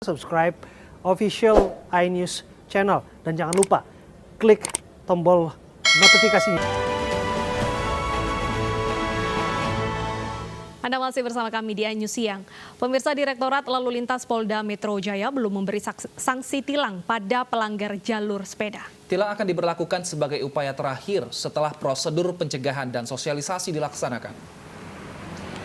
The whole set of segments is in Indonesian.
subscribe official iNews channel. Dan jangan lupa klik tombol notifikasinya. Anda masih bersama kami di iNews Siang. Pemirsa, Direktorat Lalu Lintas Polda Metro Jaya belum memberi sanksi tilang pada pelanggar jalur sepeda. Tilang akan diberlakukan sebagai upaya terakhir setelah prosedur pencegahan dan sosialisasi dilaksanakan.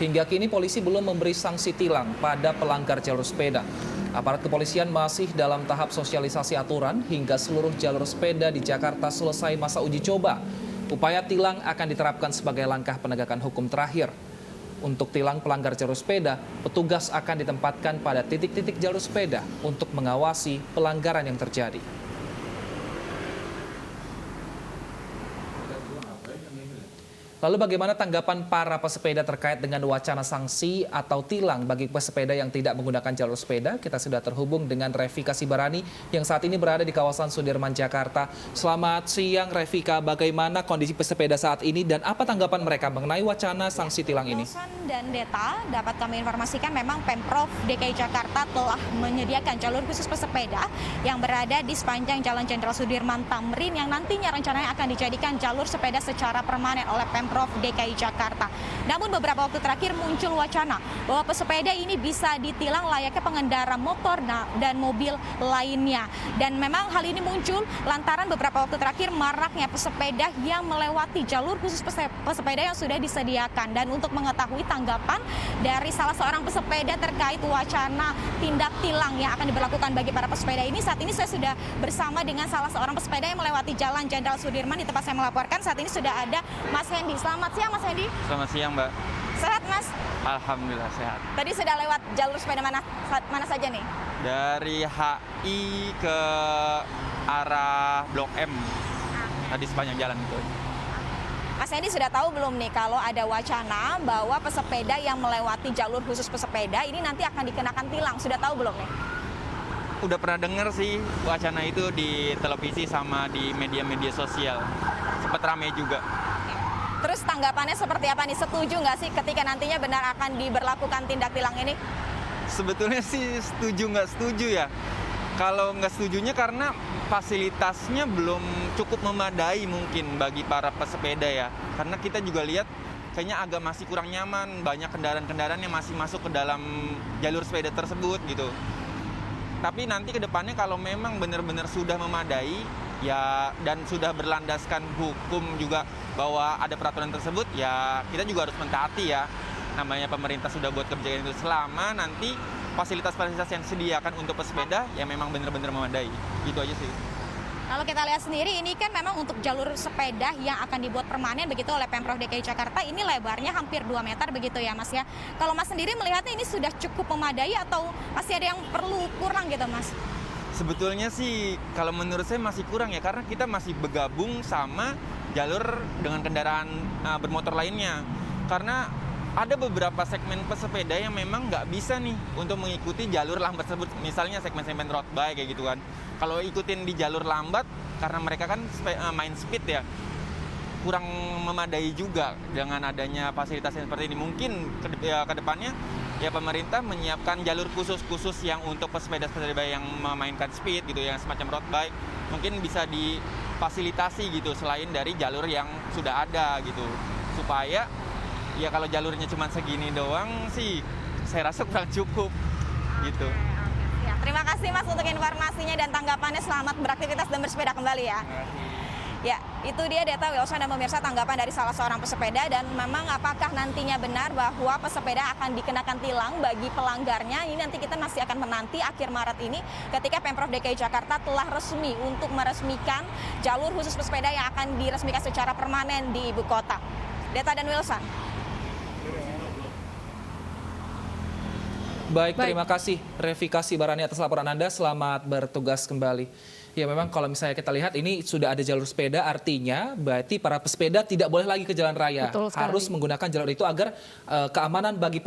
Hingga kini polisi belum memberi sanksi tilang pada pelanggar jalur sepeda. Aparat kepolisian masih dalam tahap sosialisasi aturan hingga seluruh jalur sepeda di Jakarta selesai masa uji coba. Upaya tilang akan diterapkan sebagai langkah penegakan hukum terakhir. Untuk tilang pelanggar jalur sepeda, petugas akan ditempatkan pada titik-titik jalur sepeda untuk mengawasi pelanggaran yang terjadi. Lalu bagaimana tanggapan para pesepeda terkait dengan wacana sanksi atau tilang bagi pesepeda yang tidak menggunakan jalur sepeda? Kita sudah terhubung dengan Revika Sibarani yang saat ini berada di kawasan Sudirman, Jakarta. Selamat siang Revika, bagaimana kondisi pesepeda saat ini dan apa tanggapan mereka mengenai wacana sanksi tilang ini? Dan Deta, dapat kami informasikan memang Pemprov DKI Jakarta telah menyediakan jalur khusus pesepeda yang berada di sepanjang Jalan Jenderal Sudirman Tamrin yang nantinya rencananya akan dijadikan jalur sepeda secara permanen oleh Pemprov DKI Jakarta. Namun beberapa waktu terakhir muncul wacana bahwa pesepeda ini bisa ditilang layaknya pengendara motor dan mobil lainnya. Dan memang hal ini muncul lantaran beberapa waktu terakhir maraknya pesepeda yang melewati jalur khusus pesepeda yang sudah disediakan. Dan untuk mengetahui tanggapan dari salah seorang pesepeda terkait wacana tindak tilang yang akan diberlakukan bagi para pesepeda ini, saat ini saya sudah bersama dengan salah seorang pesepeda yang melewati Jalan Jenderal Sudirman. Di tempat saya melaporkan saat ini sudah ada Mas Hendy. Selamat siang Mas Hendy. Selamat siang Mbak. Sehat Mas? Alhamdulillah sehat. Tadi sudah lewat jalur sepeda mana saja nih? Dari HI ke arah Blok M. Tadi sepanjang jalan itu. Mas Hendy sudah tahu belum nih kalau ada wacana bahwa pesepeda yang melewati jalur khusus pesepeda ini nanti akan dikenakan tilang? Sudah tahu belum nih? Udah pernah dengar sih wacana itu di televisi sama di media-media sosial. Sempat ramai juga. Terus tanggapannya seperti apa nih? Setuju nggak sih ketika nantinya benar akan diberlakukan tindak tilang ini? Sebetulnya sih setuju nggak setuju ya. Kalau nggak setujunya karena fasilitasnya belum cukup memadai mungkin bagi para pesepeda ya. Karena kita juga lihat kayaknya agak masih kurang nyaman. Banyak kendaraan-kendaraan yang masih masuk ke dalam jalur sepeda tersebut gitu. Tapi nanti ke depannya kalau memang benar-benar sudah memadai ya dan sudah berlandaskan hukum juga bahwa ada peraturan tersebut, ya kita juga harus mentaati ya. Namanya pemerintah sudah buat kebijakan itu selama nanti fasilitas-fasilitas yang disediakan untuk pesepeda ya memang benar-benar memadai. Gitu aja sih. Kalau kita lihat sendiri ini kan memang untuk jalur sepeda yang akan dibuat permanen begitu oleh Pemprov DKI Jakarta, ini lebarnya hampir 2 meter begitu ya Mas ya. Kalau Mas sendiri melihatnya ini sudah cukup memadai atau masih ada yang perlu kurang gitu Mas? Sebetulnya sih kalau menurut saya masih kurang ya, karena kita masih bergabung sama jalur dengan kendaraan bermotor lainnya. Karena ada beberapa segmen pesepeda yang memang nggak bisa nih untuk mengikuti jalur lambat tersebut. Misalnya segmen-segmen road bike kayak gitu kan. Kalau ikutin di jalur lambat, karena mereka kan main speed ya, kurang memadai juga dengan adanya fasilitas yang seperti ini. Mungkin ke depannya ya pemerintah menyiapkan jalur khusus yang untuk pesepeda-pesepeda yang memainkan speed gitu, yang semacam road bike. Mungkin bisa difasilitasi gitu selain dari jalur yang sudah ada gitu. Supaya ya kalau jalurnya cuma segini doang sih saya rasa kurang cukup gitu. Ya, terima kasih Mas untuk informasinya dan tanggapannya. Selamat beraktivitas dan bersepeda kembali ya. Ya, itu dia Deta, Wilson dan pemirsa tanggapan dari salah seorang pesepeda. Dan memang apakah nantinya benar bahwa pesepeda akan dikenakan tilang bagi pelanggarnya? Ini nanti kita masih akan menanti akhir Maret ini ketika Pemprov DKI Jakarta telah resmi untuk meresmikan jalur khusus pesepeda yang akan diresmikan secara permanen di ibu kota. Deta dan Wilson. Baik, terima kasih Revika Sibarani atas laporan Anda. Selamat bertugas kembali. Ya memang kalau misalnya kita lihat ini sudah ada jalur sepeda, artinya berarti para pesepeda tidak boleh lagi ke jalan raya. Betul sekali. Harus menggunakan jalur itu agar keamanan bagi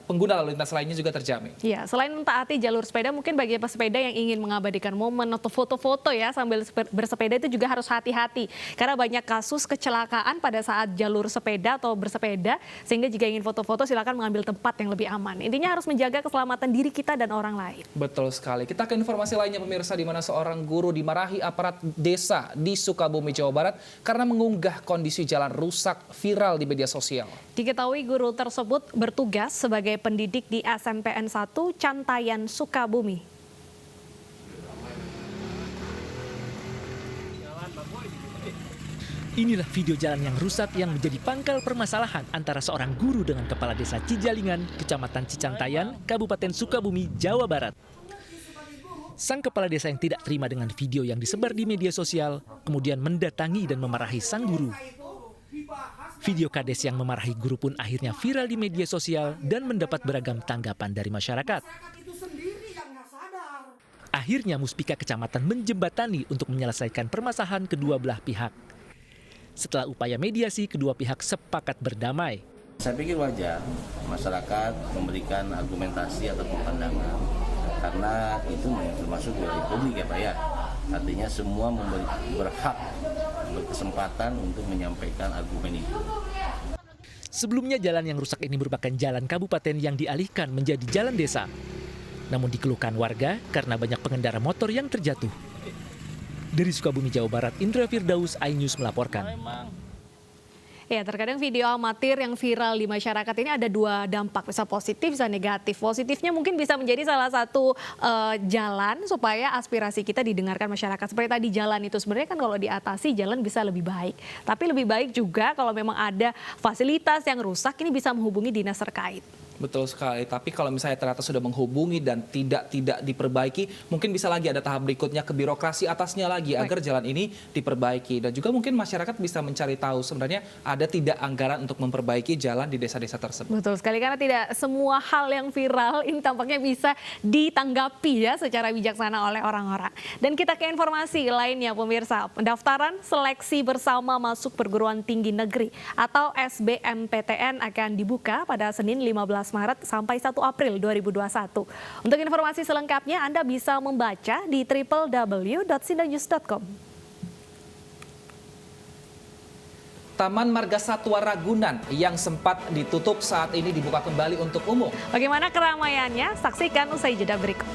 pengguna lalu lintas lainnya juga terjamin. Ya, selain mentaati jalur sepeda, mungkin bagi pesepeda yang ingin mengabadikan momen atau foto-foto ya sambil bersepeda itu juga harus hati-hati. Karena banyak kasus kecelakaan pada saat jalur sepeda atau bersepeda, sehingga jika ingin foto-foto silakan mengambil tempat yang lebih aman. Intinya harus menjaga keselamatan diri kita dan orang lain. Betul sekali. Kita ke informasi lainnya pemirsa, di mana seorang guru dimarahi aparat desa di Sukabumi, Jawa Barat karena mengunggah kondisi jalan rusak viral di media sosial. Diketahui guru tersebut bertugas sebagai pendidik di SMPN 1 Cantayan, Sukabumi. Inilah video jalan yang rusak yang menjadi pangkal permasalahan antara seorang guru dengan kepala desa Cijalingan, Kecamatan Cicantayan, Kabupaten Sukabumi, Jawa Barat. Sang kepala desa yang tidak terima dengan video yang disebar di media sosial, kemudian mendatangi dan memarahi sang guru. Video kades yang memarahi guru pun akhirnya viral di media sosial dan mendapat beragam tanggapan dari masyarakat. Akhirnya Muspika Kecamatan menjembatani untuk menyelesaikan permasalahan kedua belah pihak. Setelah upaya mediasi, kedua pihak sepakat berdamai. Saya pikir wajar masyarakat memberikan argumentasi ataupun pandangan, karena itu termasuk dari publik ya Pak ya. Artinya semua berhak, berkesempatan untuk menyampaikan argumen itu. Sebelumnya jalan yang rusak ini merupakan jalan kabupaten yang dialihkan menjadi jalan desa. Namun dikeluhkan warga karena banyak pengendara motor yang terjatuh. Dari Sukabumi, Jawa Barat, Indra Firdaus, iNews melaporkan. Ya, terkadang video amatir yang viral di masyarakat ini ada dua dampak, bisa positif, bisa negatif. Positifnya mungkin bisa menjadi salah satu jalan supaya aspirasi kita didengarkan masyarakat. Seperti tadi jalan itu sebenarnya kan kalau diatasi jalan bisa lebih baik. Tapi lebih baik juga kalau memang ada fasilitas yang rusak ini bisa menghubungi dinas terkait. Betul sekali, tapi kalau misalnya ternyata sudah menghubungi dan tidak diperbaiki, mungkin bisa lagi ada tahap berikutnya ke birokrasi atasnya lagi agar jalan ini diperbaiki. Dan juga mungkin masyarakat bisa mencari tahu sebenarnya ada tidak anggaran untuk memperbaiki jalan di desa-desa tersebut. Betul sekali, karena tidak semua hal yang viral ini tampaknya bisa ditanggapi ya secara bijaksana oleh orang-orang. Dan kita ke informasi lainnya pemirsa, pendaftaran seleksi bersama masuk perguruan tinggi negeri atau SBMPTN akan dibuka pada Senin 15 Maret sampai 1 April 2021. Untuk informasi selengkapnya Anda bisa membaca di www.sindanews.com. Taman Marga Satwa Ragunan yang sempat ditutup saat ini dibuka kembali untuk umum. Bagaimana keramaiannya? Saksikan usai jeda berikut.